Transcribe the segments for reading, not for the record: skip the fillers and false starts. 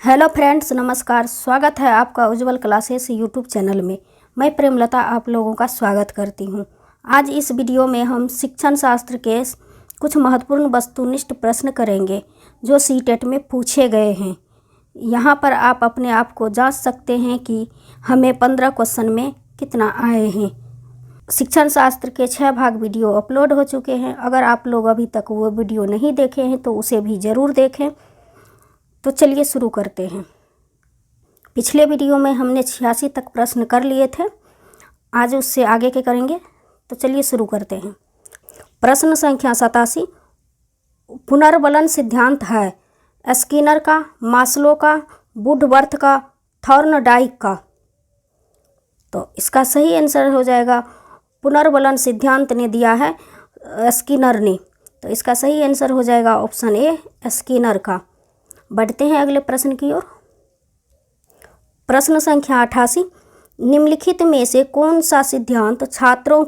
Hello friends, नमस्कार। स्वागत है आपका उज्जवल क्लासेस यूट्यूब चैनल में। मैं प्रेमलता आप लोगों का स्वागत करती हूं। आज इस वीडियो में हम शिक्षण शास्त्र के कुछ महत्वपूर्ण वस्तुनिष्ठ प्रश्न करेंगे जो सीटेट में पूछे गए हैं। यहां पर आप अपने आप को जांच सकते हैं कि हमें 15 क्वेश्चन में कितना आए हैं। शिक्षण शास्त्र के 6 भाग वीडियो अपलोड हो चुके हैं। अगर आप लोग अभी तक वो वीडियो नहीं देखे हैं तो उसे भी ज़रूर देखें। तो चलिए शुरू करते हैं। पिछले वीडियो में हमने 86 तक प्रश्न कर लिए थे, आज उससे आगे के करेंगे। तो चलिए शुरू करते हैं। प्रश्न संख्या 87 पुनर्बलन सिद्धांत है स्किनर का, मास्लो का, वुडवर्थ का, थॉर्नडाइक का। तो इसका सही आंसर हो जाएगा पुनर्बलन सिद्धांत ने दिया है स्किनर ने, तो इसका सही आंसर हो जाएगा ऑप्शन ए स्किनर का। बढ़ते हैं अगले प्रश्न की ओर। प्रश्न संख्या 88 निम्नलिखित में से कौन सा सिद्धांत छात्रों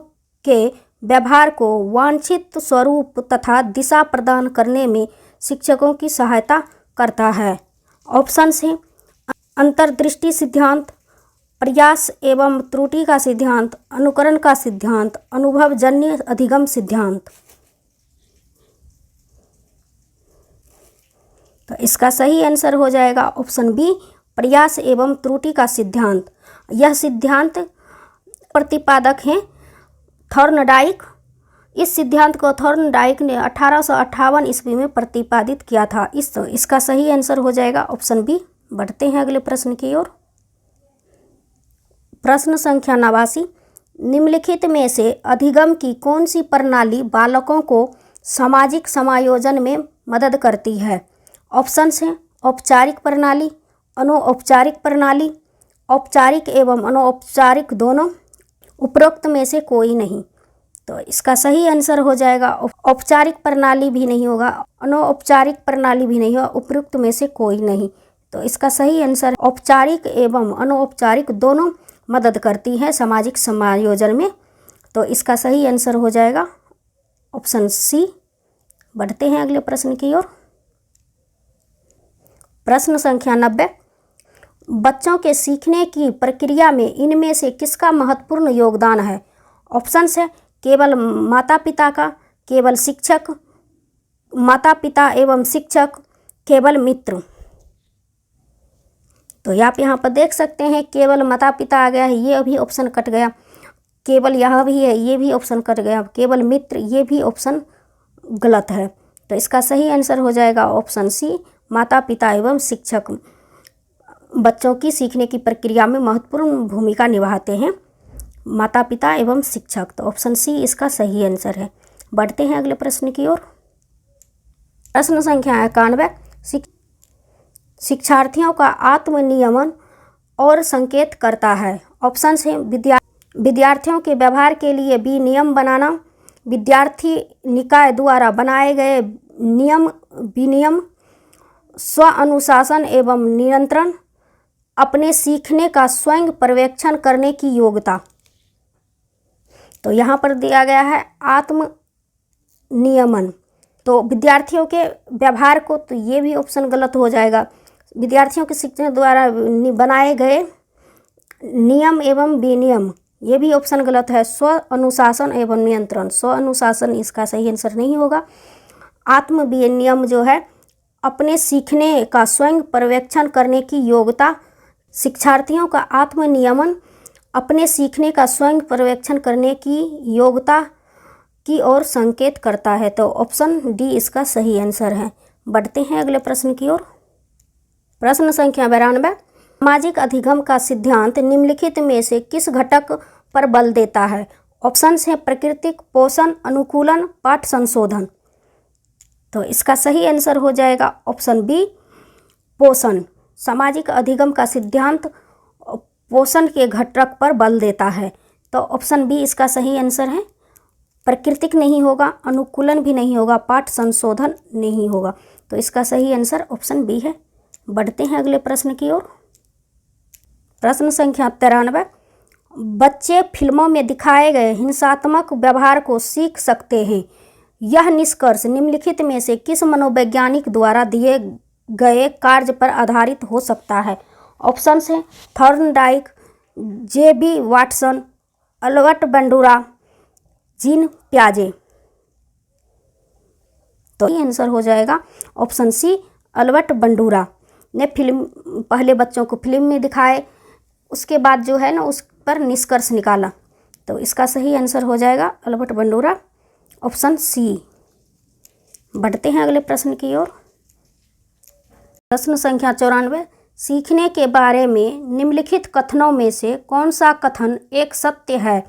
के व्यवहार को वांछित स्वरूप तथा दिशा प्रदान करने में शिक्षकों की सहायता करता है? ऑप्शन है अंतर्दृष्टि सिद्धांत, प्रयास एवं त्रुटि का सिद्धांत, अनुकरण का सिद्धांत, अनुभवजन्य अधिगम सिद्धांत। तो इसका सही आंसर हो जाएगा ऑप्शन बी प्रयास एवं त्रुटि का सिद्धांत। यह सिद्धांत प्रतिपादक हैं थॉर्नडाइक। इस सिद्धांत को थॉर्नडाइक ने 1858 ईस्वी में प्रतिपादित किया था। इसका सही आंसर हो जाएगा ऑप्शन बी। बढ़ते हैं अगले प्रश्न की ओर। प्रश्न संख्या 89 निम्नलिखित में से अधिगम की कौन सी प्रणाली बालकों को सामाजिक समायोजन में मदद करती है? ऑप्शंस हैं औपचारिक प्रणाली, अनौपचारिक प्रणाली, औपचारिक एवं अनौपचारिक दोनों, उपरोक्त में से कोई नहीं। तो इसका सही आंसर हो जाएगा औपचारिक प्रणाली भी नहीं होगा, अनौपचारिक प्रणाली भी नहीं होगा, उपरोक्त में से कोई नहीं। तो इसका सही आंसर औपचारिक एवं अनौपचारिक दोनों मदद करती है सामाजिक समायोजन में। तो इसका सही आंसर हो जाएगा ऑप्शन सी। बढ़ते हैं अगले प्रश्न की ओर। प्रश्न संख्या 90 बच्चों के सीखने की प्रक्रिया में इनमें से किसका महत्वपूर्ण योगदान है? ऑप्शंस है केवल माता पिता का, केवल शिक्षक, माता पिता एवं शिक्षक, केवल मित्र। तो आप यहाँ पर देख सकते हैं केवल माता पिता आ गया है, ये भी ऑप्शन कट गया। केवल यह भी है, ये भी ऑप्शन कट गया। केवल मित्र, ये भी ऑप्शन गलत है। तो इसका सही आंसर हो जाएगा ऑप्शन सी माता पिता एवं शिक्षक बच्चों की सीखने की प्रक्रिया में महत्वपूर्ण भूमिका निभाते हैं, माता पिता एवं शिक्षक। तो ऑप्शन सी इसका सही आंसर है। बढ़ते हैं अगले प्रश्न की ओर। प्रश्न संख्या 91 शिक्षार्थियों का आत्मनियमन और संकेत करता है। ऑप्शन है विद्यार्थियों के व्यवहार के लिए विनियम बनाना, विद्यार्थी निकाय द्वारा बनाए गए नियम विनियम, स्व अनुशासन एवं नियंत्रण, अपने सीखने का स्वयं पर्यवेक्षण करने की योग्यता। तो यहाँ पर दिया गया है आत्म नियमन, तो विद्यार्थियों के व्यवहार को, तो ये भी ऑप्शन गलत हो जाएगा। विद्यार्थियों के शिक्षण द्वारा बनाए गए नियम एवं विनियम, ये भी ऑप्शन गलत है। स्व अनुशासन एवं नियंत्रण, स्व अनुशासन इसका सही आंसर नहीं होगा। आत्म विनियम जो है अपने सीखने का स्वयं पर्यवेक्षण करने की योग्यता, शिक्षार्थियों का आत्मनियमन अपने सीखने का स्वयं पर्यवेक्षण करने की योग्यता की ओर संकेत करता है। तो ऑप्शन डी इसका सही आंसर है। बढ़ते हैं अगले प्रश्न की ओर। प्रश्न संख्या 92 सामाजिक अधिगम का सिद्धांत निम्नलिखित में से किस घटक पर बल देता है? ऑप्शंस हैं प्राकृतिक, पोषण, अनुकूलन, पाठ संशोधन। तो इसका सही आंसर हो जाएगा ऑप्शन बी पोषण। सामाजिक अधिगम का सिद्धांत पोषण के घटक पर बल देता है। तो ऑप्शन बी इसका सही आंसर है। प्राकृतिक नहीं होगा, अनुकूलन भी नहीं होगा, पाठ संशोधन नहीं होगा। तो इसका सही आंसर ऑप्शन बी है। बढ़ते हैं अगले प्रश्न की ओर। प्रश्न संख्या 93 बच्चे फिल्मों में दिखाए गए हिंसात्मक व्यवहार को सीख सकते हैं। यह निष्कर्ष निम्नलिखित में से किस मनोवैज्ञानिक द्वारा दिए गए कार्य पर आधारित हो सकता है। ऑप्शन है Thorndike, J B. Watson, Albert Bandura, Jean पियाजे। तो ये आंसर हो जाएगा ऑप्शन सी, अल्बर्ट बंडूरा ने पहले बच्चों को फिल्म में दिखाए, उसके बाद जो है ना उस पर निष्कर्ष निकाला। तो इसका सही आंसर हो जाएगा अल्बर्ट बंडूरा, ऑप्शन सी। बढ़ते हैं अगले प्रश्न की ओर। प्रश्न संख्या 94, सीखने के बारे में निम्नलिखित कथनों में से कौन सा कथन एक सत्य है?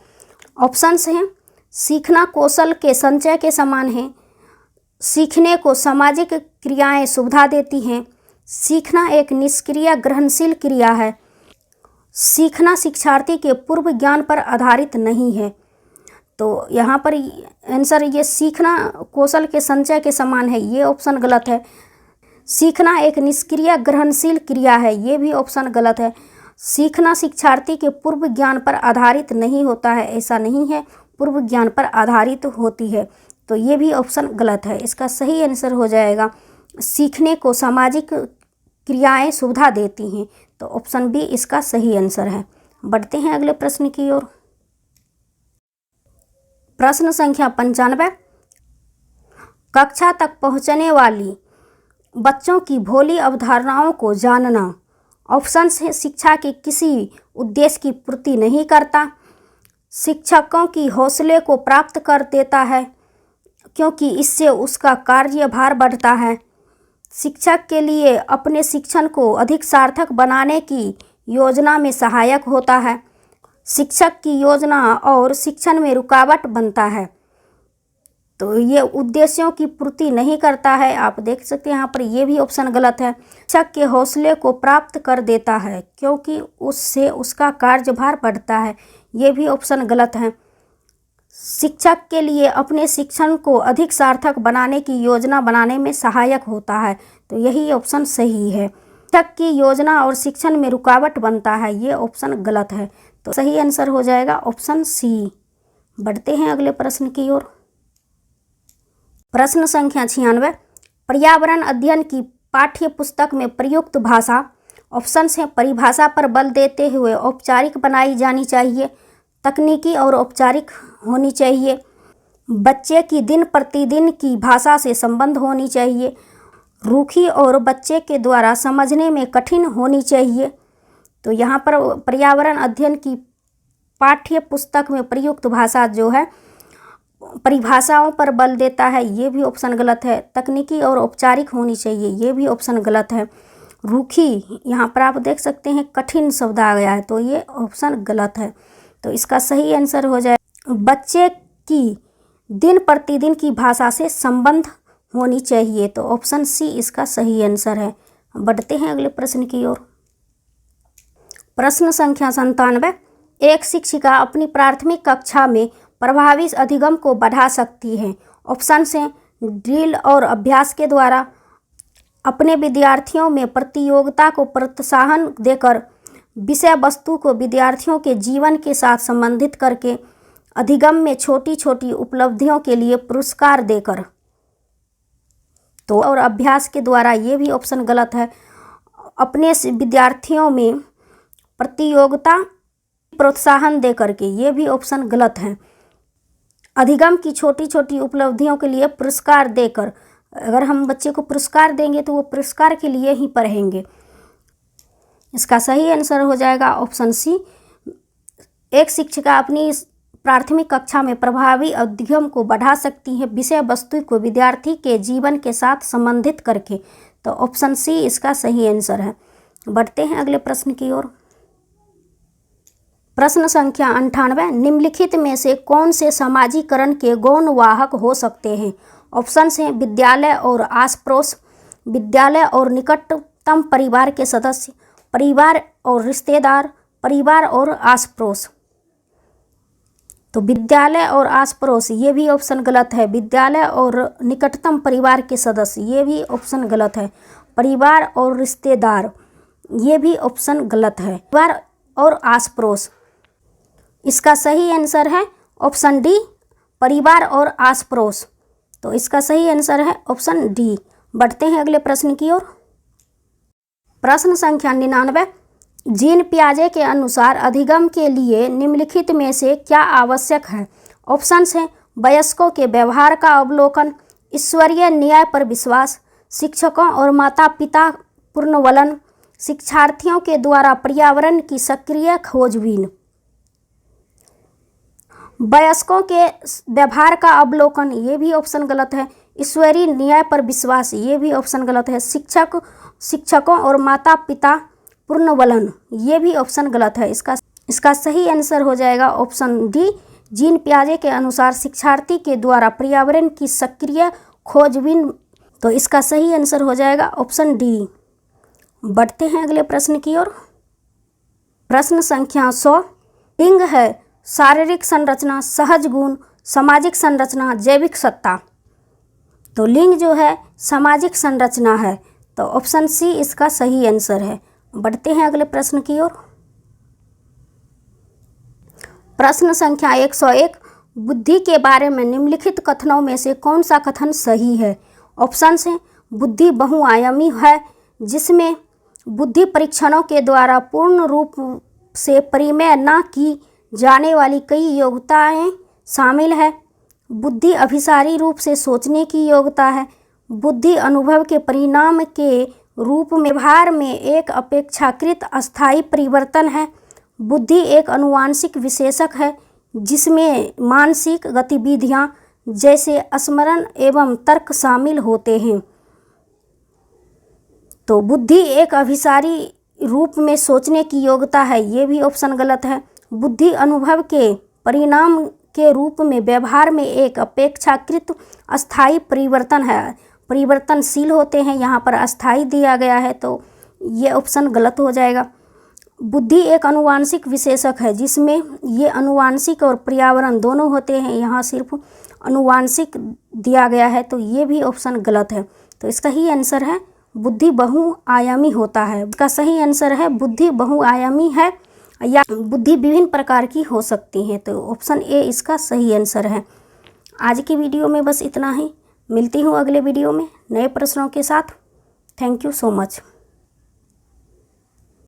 ऑप्शंस हैं, सीखना कौशल के संचय के समान है, सीखने को सामाजिक क्रियाएं सुविधा देती हैं, सीखना एक निष्क्रिय ग्रहणशील क्रिया है, सीखना शिक्षार्थी के पूर्व ज्ञान पर आधारित नहीं है। तो यहाँ पर आंसर ये सीखना कौशल के संचय के समान है, ये ऑप्शन गलत है। सीखना एक निष्क्रिय ग्रहणशील क्रिया है, ये भी ऑप्शन गलत है। सीखना शिक्षार्थी के पूर्व ज्ञान पर आधारित नहीं होता है, ऐसा नहीं है, पूर्व ज्ञान पर आधारित होती है। तो ये भी ऑप्शन गलत है। इसका सही आंसर हो जाएगा सीखने को सामाजिक क्रियाएं सुविधा देती हैं। तो ऑप्शन बी इसका सही आंसर है। बढ़ते हैं अगले प्रश्न की ओर। प्रश्न संख्या 95, कक्षा तक पहुंचने वाली बच्चों की भोली अवधारणाओं को जानना। ऑप्शंस है, शिक्षा के किसी उद्देश्य की पूर्ति नहीं करता, शिक्षकों की हौसले को प्राप्त कर देता है क्योंकि इससे उसका कार्यभार बढ़ता है, शिक्षक के लिए अपने शिक्षण को अधिक सार्थक बनाने की योजना में सहायक होता है, शिक्षक की योजना और शिक्षण में रुकावट बनता है। तो ये उद्देश्यों की पूर्ति नहीं करता है। आप देख सकते हैं यहाँ पर ये भी ऑप्शन गलत है। शिक्षक के हौसले को प्राप्त कर देता है क्योंकि उससे उसका कार्यभार बढ़ता है, ये भी ऑप्शन गलत है। शिक्षक के लिए अपने शिक्षण को अधिक सार्थक बनाने की योजना बनाने में सहायक होता है, तो यही ऑप्शन सही है। शिक्षक की योजना और शिक्षण में रुकावट बनता है, ये ऑप्शन गलत है। तो सही आंसर हो जाएगा ऑप्शन सी। बढ़ते हैं अगले प्रश्न की ओर। प्रश्न संख्या 96, पर्यावरण अध्ययन की पाठ्य पुस्तक में प्रयुक्त भाषा। ऑप्शंस हैं, परिभाषा पर बल देते हुए औपचारिक बनाई जानी चाहिए, तकनीकी और औपचारिक होनी चाहिए, बच्चे की दिन प्रतिदिन की भाषा से संबंध होनी चाहिए, रूखी और बच्चे के द्वारा समझने में कठिन होनी चाहिए। तो यहाँ पर पर्यावरण अध्ययन की पाठ्य पुस्तक में प्रयुक्त भाषा जो है परिभाषाओं पर बल देता है, ये भी ऑप्शन गलत है। तकनीकी और औपचारिक होनी चाहिए, ये भी ऑप्शन गलत है। रूखी, यहाँ पर आप देख सकते हैं कठिन शब्द आ गया है, तो ये ऑप्शन गलत है। तो इसका सही आंसर हो जाए बच्चे की दिन प्रतिदिन की भाषा से संबंध होनी चाहिए। तो ऑप्शन सी इसका सही आंसर है। बढ़ते हैं अगले प्रश्न की ओर। प्रश्न संख्या 97, एक शिक्षिका अपनी प्राथमिक कक्षा में प्रभावी अधिगम को बढ़ा सकती है। ऑप्शन हैं, ड्रिल और अभ्यास के द्वारा, अपने विद्यार्थियों में प्रतियोगिता को प्रोत्साहन देकर, विषय वस्तु को विद्यार्थियों के जीवन के साथ संबंधित करके, अधिगम में छोटी छोटी उपलब्धियों के लिए पुरस्कार देकर। तो और अभ्यास के द्वारा, ये भी ऑप्शन गलत है। अपने विद्यार्थियों में प्रतियोगिता प्रोत्साहन दे करके, ये भी ऑप्शन गलत है। अधिगम की छोटी छोटी उपलब्धियों के लिए पुरस्कार देकर, अगर हम बच्चे को पुरस्कार देंगे तो वो पुरस्कार के लिए ही पढ़ेंगे। इसका सही आंसर हो जाएगा ऑप्शन सी। एक शिक्षिका अपनी प्राथमिक कक्षा में प्रभावी अधिगम को बढ़ा सकती है विषय वस्तु को विद्यार्थी के जीवन के साथ संबंधित करके। तो ऑप्शन सी इसका सही आंसर है। बढ़ते हैं अगले प्रश्न की ओर। प्रश्न संख्या 98, निम्नलिखित में से कौन से समाजीकरण के गौण वाहक हो सकते हैं? ऑप्शंस हैं, विद्यालय और आस पड़ोस, विद्यालय और निकटतम परिवार के सदस्य, परिवार और रिश्तेदार, परिवार और आस पड़ोस। तो विद्यालय और आस पड़ोस, ये भी ऑप्शन गलत है। विद्यालय और निकटतम परिवार के सदस्य, ये भी ऑप्शन गलत है। परिवार और रिश्तेदार, ये भी ऑप्शन गलत है। परिवार और आस पड़ोस, इसका सही आंसर है ऑप्शन डी, परिवार और आस पड़ोस। तो इसका सही आंसर है ऑप्शन डी। बढ़ते हैं अगले प्रश्न की ओर। प्रश्न संख्या 99, जीन पियाजे के अनुसार अधिगम के लिए निम्नलिखित में से क्या आवश्यक है? ऑप्शन है वयस्कों के व्यवहार का अवलोकन, ईश्वरीय न्याय पर विश्वास, शिक्षकों और माता पिता पुनर्वलन, शिक्षार्थियों के द्वारा पर्यावरण की सक्रिय खोजबीन। वयस्कों के व्यवहार का अवलोकन, ये भी ऑप्शन गलत है। ईश्वरीय न्याय पर विश्वास, ये भी ऑप्शन गलत है। शिक्षकों और माता पिता पुनर्वलन, ये भी ऑप्शन गलत है। इसका सही आंसर हो जाएगा ऑप्शन डी, जीन पियाजे के अनुसार शिक्षार्थी के द्वारा पर्यावरण की सक्रिय खोजबीन। तो इसका सही आंसर हो जाएगा ऑप्शन डी। बढ़ते हैं अगले प्रश्न की ओर। प्रश्न संख्या 100, लिंग है शारीरिक संरचना, सहज गुण, सामाजिक संरचना, जैविक सत्ता। तो लिंग जो है सामाजिक संरचना है, तो ऑप्शन सी इसका सही आंसर है। बढ़ते हैं अगले प्रश्न की ओर। प्रश्न संख्या 101, बुद्धि के बारे में निम्नलिखित कथनों में से कौन सा कथन सही है? ऑप्शन है बुद्धि बहुआयामी है, जिसमें बुद्धि परीक्षणों के द्वारा पूर्ण रूप से परिमेय न की जाने वाली कई योग्यताएं शामिल है। बुद्धि अभिसारी रूप से सोचने की योग्यता है। बुद्धि अनुभव के परिणाम के रूप में व्यवहार में एक अपेक्षाकृत अस्थायी परिवर्तन है। बुद्धि एक आनुवांशिक विशेषक है, जिसमें मानसिक गतिविधियां जैसे स्मरण एवं तर्क शामिल होते हैं। तो बुद्धि एक अभिसारी रूप में सोचने की योग्यता है, ये भी ऑप्शन गलत है। बुद्धि अनुभव के परिणाम के रूप में व्यवहार में एक अपेक्षाकृत अस्थायी परिवर्तन है, परिवर्तनशील होते हैं, यहाँ पर अस्थायी दिया गया है, तो ये ऑप्शन गलत हो जाएगा। बुद्धि एक आनुवांशिक विशेषक है, जिसमें ये आनुवांशिक और पर्यावरण दोनों होते हैं, यहाँ सिर्फ आनुवांशिक दिया गया है, तो ये भी ऑप्शन गलत है। तो इसका ही आंसर है बुद्धि बहुआयामी होता है। इसका सही आंसर है बुद्धि बहुआयामी है, या बुद्धि विभिन्न प्रकार की हो सकती है, तो ऑप्शन ए इसका सही आंसर है। आज की वीडियो में बस इतना ही। मिलती हूँ अगले वीडियो में नए प्रश्नों के साथ। Thank you so much.